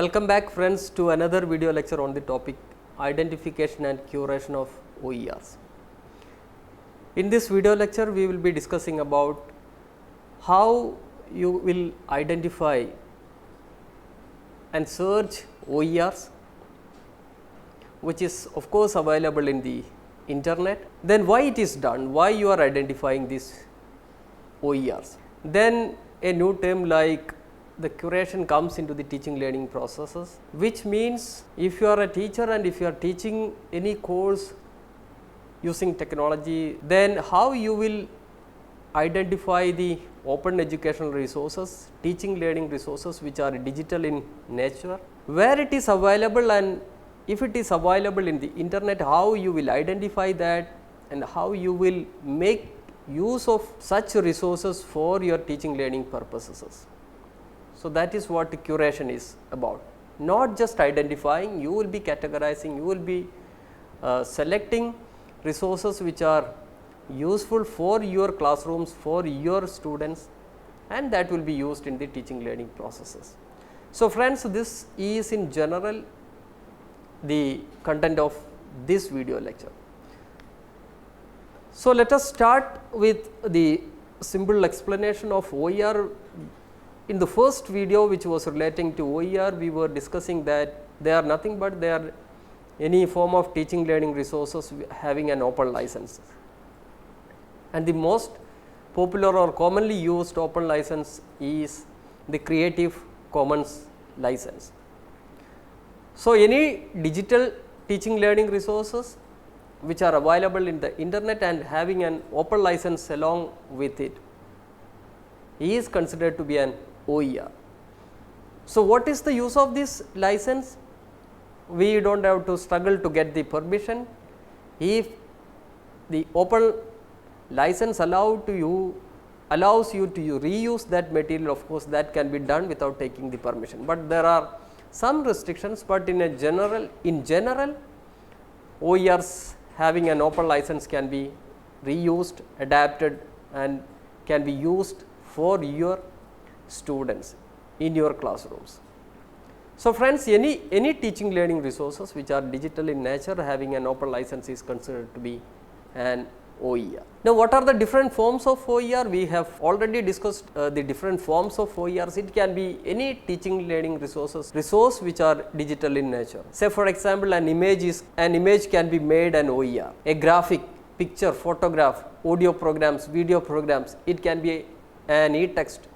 Welcome back friends to another video lecture on the topic identification and curation of OERs. In this video lecture we will be discussing about how you will identify and search OERs, which is of course available in the internet. Then why it is done, why you are identifying these OERs. Then a new term like the curation comes into the teaching learning processes, which means if you are a teacher and if you are teaching any course using technology, then how you will identify the open educational resources, teaching learning resources which are digital in nature, where it is available, and if it is available in the internet, how you will identify that and how you will make use of such resources for your teaching learning purposes. So, that is what curation is about, not just identifying, you will be categorizing, you will be selecting resources which are useful for your classrooms, for your students, and that will be used in the teaching learning processes. So, friends, this is in general the content of this video lecture. So, let us start with the simple explanation of OER. In the first video which was relating to OER, we were discussing that they are nothing but they are any form of teaching learning resources having an open license, and the most popular or commonly used open license is the Creative Commons license. So, any digital teaching learning resources which are available in the internet and having an open license along with it is considered to be an OER. So, what is the use of this license? We do not have to struggle to get the permission. If the open license allows you to reuse that material, of course, that can be done without taking the permission, but there are some restrictions, but in general OERs having an open license can be reused, adapted, and can be used for your students in your classrooms. So, friends, any teaching learning resources which are digital in nature having an open license is considered to be an OER. Now, what are the different forms of OER? We have already discussed the different forms of OERs. It can be any teaching learning resource which are digital in nature. Say for example, an image can be made an OER, a graphic, picture, photograph, audio programs, video programs. It can be an e-text,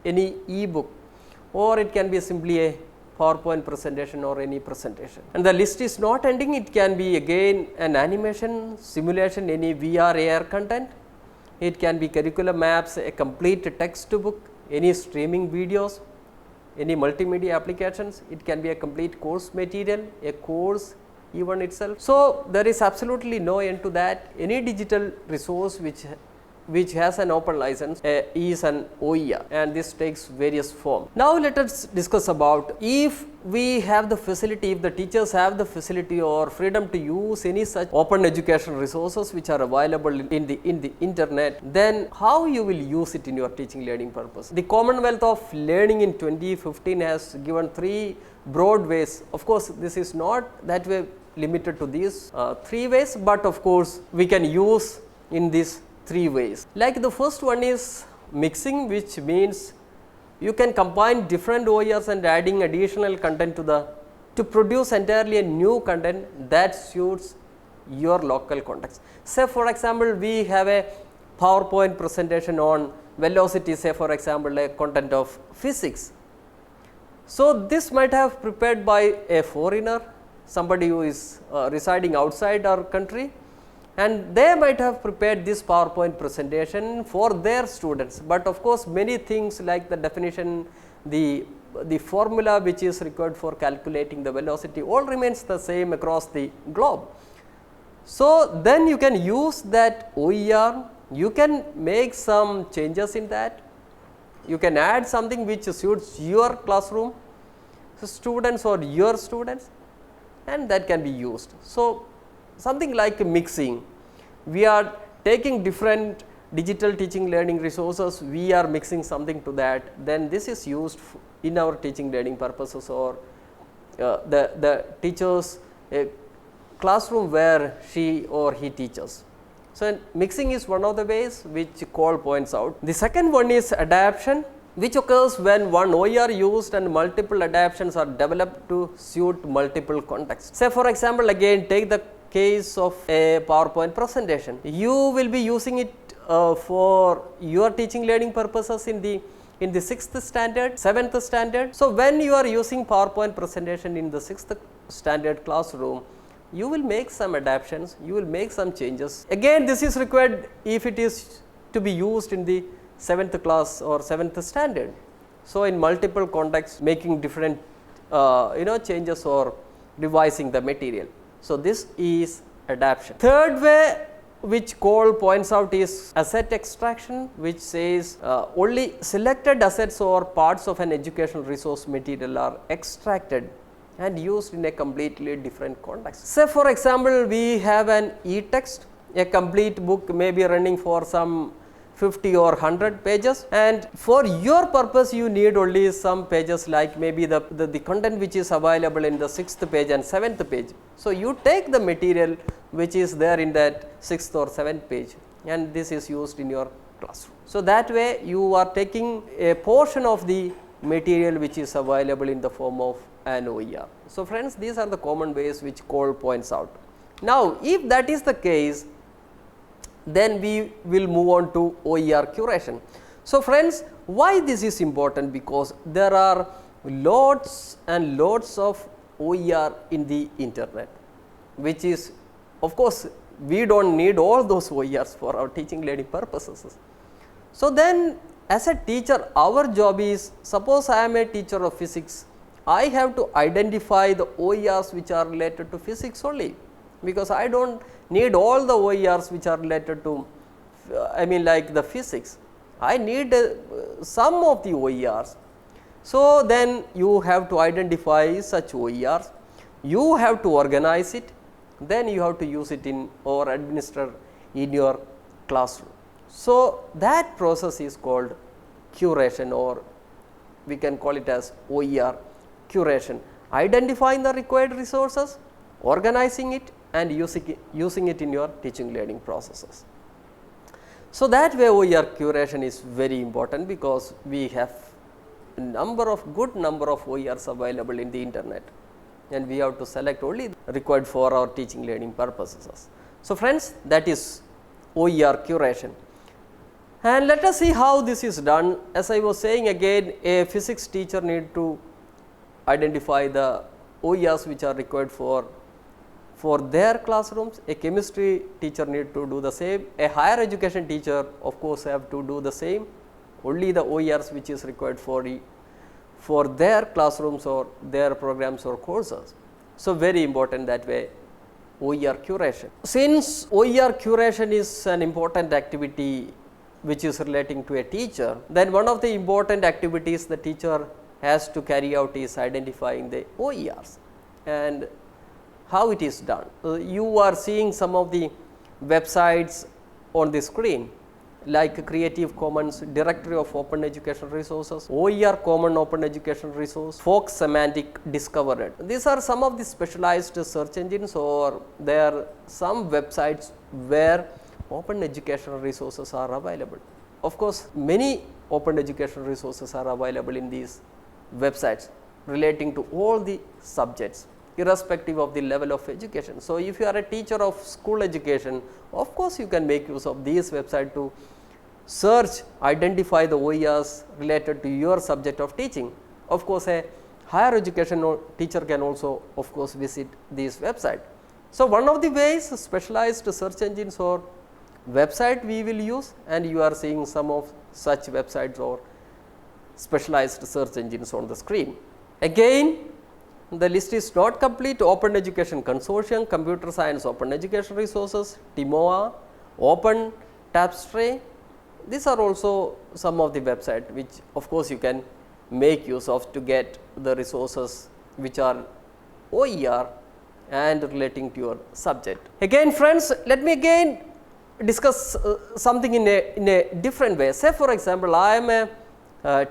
any e-book, or it can be simply a PowerPoint presentation or any presentation. And the list is not ending. It can be again an animation, simulation, any VR, AR content. It can be curriculum maps, a complete textbook, any streaming videos, any multimedia applications. It can be a complete course material, a course even itself. So, there is absolutely no end to that. Any digital resource which has an open license is an OER, and this takes various forms. Now, let us discuss about if we have the facility, if the teachers have the facility or freedom to use any such open educational resources which are available in the internet, then how you will use it in your teaching learning purpose. The Commonwealth of Learning in 2015 has given 3 broad ways. Of course, this is not that way limited to these 3 ways, but of course, we can use in this 3 ways. Like the first one is mixing, which means you can combine different OERs and adding additional content to produce entirely a new content that suits your local context. Say for example, we have a PowerPoint presentation on velocity, say for example, a content of physics. So, this might have prepared by a foreigner, somebody who is residing outside our country, and they might have prepared this PowerPoint presentation for their students, but of course, many things like the definition, the formula which is required for calculating the velocity all remains the same across the globe. So, then you can use that OER, you can make some changes in that, you can add something which suits your classroom students or your students, and that can be used. So, something like mixing, we are taking different digital teaching learning resources, we are mixing something to that, then this is used in our teaching learning purposes or the teacher's classroom where she or he teaches. So, mixing is one of the ways which Cole points out. The second one is adaptation, which occurs when one OER used and multiple adaptations are developed to suit multiple contexts. Say for example, again take the case of a PowerPoint presentation. You will be using it for your teaching learning purposes in the 6th standard, 7th standard. So, when you are using PowerPoint presentation in the 6th standard classroom, you will make some adaptations, you will make some changes. Again, this is required if it is to be used in the 7th class or 7th standard. So, in multiple contexts, making different changes or revising the material. So, this is adaptation. Third way which Cole points out is asset extraction, which says only selected assets or parts of an educational resource material are extracted and used in a completely different context. Say for example, we have an e-text, a complete book may be running for some 50 or 100 pages, and for your purpose you need only some pages like maybe the content which is available in the 6th page and 7th page. So, you take the material which is there in that 6th or 7th page and this is used in your classroom. So, that way you are taking a portion of the material which is available in the form of an OER. So, friends, these are the common ways which Cole points out. Now, if that is the case, then we will move on to OER curation. So, friends, why this is important? Because there are lots and lots of OER in the internet, which is, of course, we do not need all those OERs for our teaching learning purposes. So, then as a teacher, our job is, suppose I am a teacher of physics, I have to identify the OERs which are related to physics only, because I do not need all the OERs which are related to like the physics. I need some of the OERs. So, then you have to identify such OERs, you have to organize it, then you have to use it in or administer in your classroom. So, that process is called curation, or we can call it as OER curation, identifying the required resources, organizing it and using it in your teaching learning processes. So, that way OER curation is very important, because we have good number of OERs available in the internet and we have to select only required for our teaching learning purposes. So, friends, that is OER curation. And let us see how this is done. As I was saying, again, a physics teacher need to identify the OERs which are required for their classrooms. A chemistry teacher need to do the same. A higher education teacher, of course, have to do the same, only the OERs which is required for their classrooms or their programs or courses. So, very important that way OER curation. Since OER curation is an important activity which is relating to a teacher, then one of the important activities the teacher has to carry out is identifying the OERs. And how it is done? You are seeing some of the websites on the screen, like Creative Commons, Directory of Open Educational Resources, OER Common Open Educational Resource, Folk Semantic Discovered. These are some of the specialized search engines, or there are some websites where open educational resources are available. Of course, many open educational resources are available in these websites relating to all the subjects, irrespective of the level of education. So, if you are a teacher of school education, of course, you can make use of these websites to search, identify the OERs related to your subject of teaching. Of course, a higher education teacher can also, of course, visit these websites. So, one of the ways specialized search engines or website we will use, and you are seeing some of such websites or specialized search engines on the screen. Again, the list is not complete. Open Education Consortium, Computer Science Open Education Resources, TIMOA, Open Tapestry. These are also some of the websites which, of course, you can make use of to get the resources which are OER and relating to your subject. Again, friends, let me again discuss something in a different way. Say for example, I am a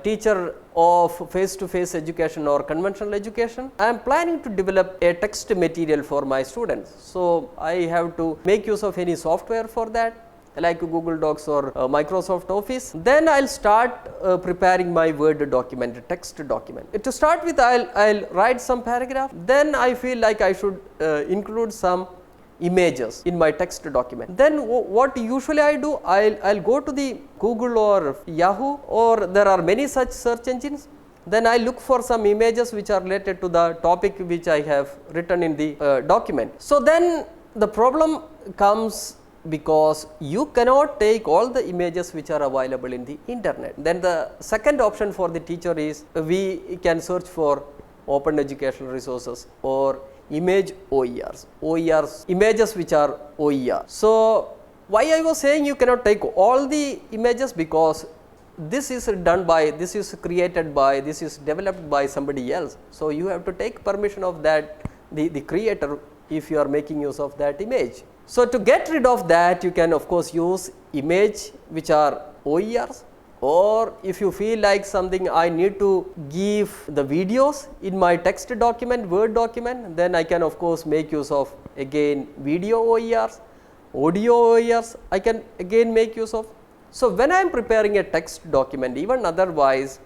teacher of face-to-face education or conventional education. I am planning to develop a text material for my students. So, I have to make use of any software for that, like Google Docs or Microsoft Office. Then I will start preparing my Word document, text document. To start with, I will write some paragraph. Then I feel like I should include some images in my text document. Then what usually I do, I'll go to the Google or Yahoo, or there are many such search engines. Then I look for some images which are related to the topic which I have written in the document. So then the problem comes because you cannot take all the images which are available in the internet. Then the second option for the teacher is we can search for open educational resources or image OERs, images which are OER. So why I was saying you cannot take all the images, because this is done by, this is created by, this is developed by somebody else. So you have to take permission of that, the creator, if you are making use of that image. So to get rid of that, you can of course use image which are OERs, or if you feel like something I need to give the videos in my text document, Word document, then I can of course make use of again video OERs, audio OERs I can again make use of. So when I am preparing a text document, even otherwise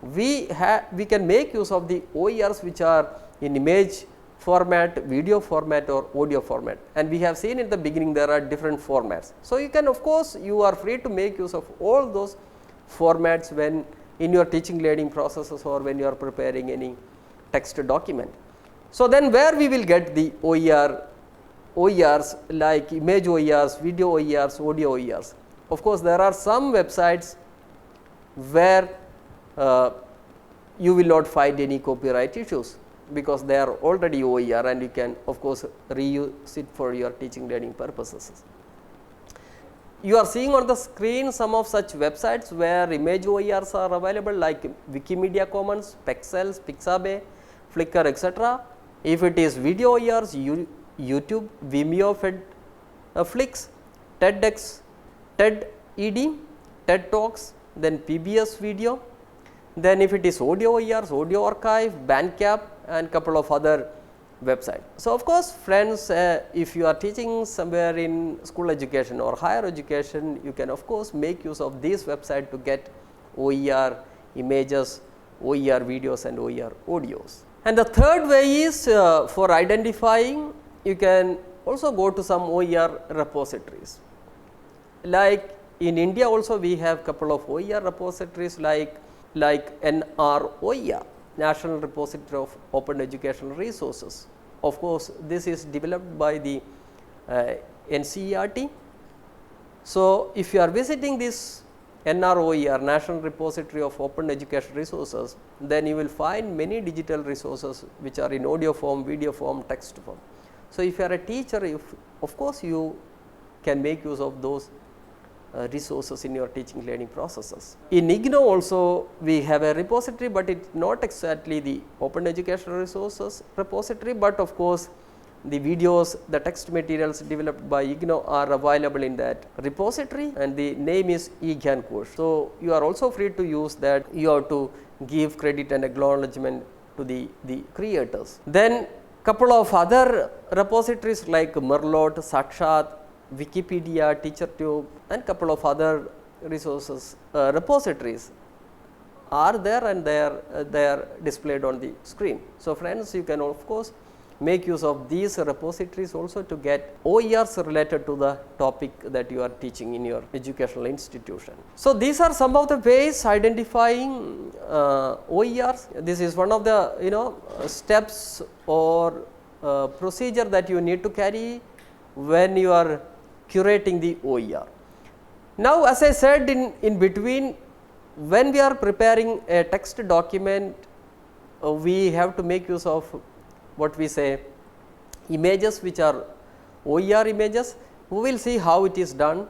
we can make use of the OERs which are in image format, video format or audio format, and we have seen in the beginning there are different formats. So you can of course, you are free to make use of all those formats when in your teaching learning processes or when you are preparing any text document. So then where we will get the OERs like image OERs, video OERs, audio OERs. Of course, there are some websites where you will not find any copyright issues, because they are already OER and you can of course reuse it for your teaching learning purposes. You are seeing on the screen some of such websites where image OERs are available, like Wikimedia Commons, Pexels, Pixabay, Flickr, etc. If it is video OERs, YouTube, Vimeo, Flix, TEDx, TED ED, TED Talks, then PBS video. Then if it is audio OERs, Audio Archive, Bandcamp and couple of other website. So of course friends, if you are teaching somewhere in school education or higher education, you can of course make use of this website to get OER images, OER videos and OER audios. And the third way is for identifying, you can also go to some OER repositories. Like in India also we have couple of OER repositories like NROER, National Repository of Open Educational Resources. Of course, this is developed by the NCERT. So if you are visiting this NROER, National Repository of Open Educational Resources, then you will find many digital resources which are in audio form, video form, text form. So if you are a teacher, of course you can make use of those resources in your teaching learning processes. In IGNOU also we have a repository, but it is not exactly the open educational resources repository, but of course the videos, the text materials developed by IGNOU are available in that repository, and the name is eGyan course. So you are also free to use that. You have to give credit and acknowledgement to the creators. Then couple of other repositories like Merlot, Sakshat, Wikipedia, TeacherTube and couple of other resources repositories are there, and they are displayed on the screen. So friends, you can of course make use of these repositories also to get OERs related to the topic that you are teaching in your educational institution. So these are some of the ways identifying OERs. This is one of the steps or procedure that you need to carry when you are curating the OER. Now as I said in between, when we are preparing a text document, we have to make use of what we say images which are OER images. We will see how it is done.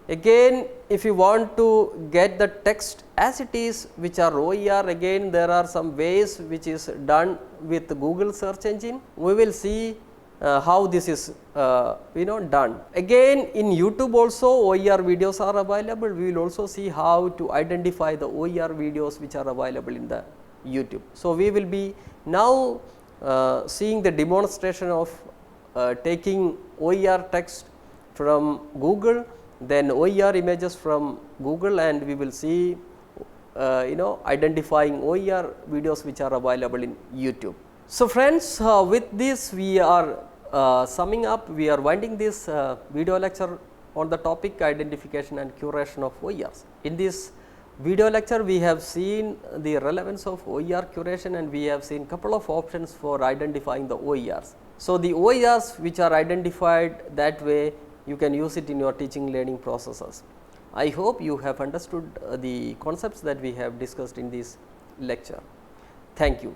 Again, if you want to get the text as it is which are OER, again there are some ways which is done with Google search engine. We will see how this is done. Again, in YouTube also OER videos are available. We will also see how to identify the OER videos which are available in the YouTube. So, we will be now seeing the demonstration of taking OER text from Google, then OER images from Google, and we will see identifying OER videos which are available in YouTube. So, friends, with this we are summing up, we are winding this video lecture on the topic identification and curation of OERs. In this video lecture, we have seen the relevance of OER curation, and we have seen couple of options for identifying the OERs. So, the OERs which are identified that way, you can use it in your teaching learning processes. I hope you have understood the concepts that we have discussed in this lecture. Thank you.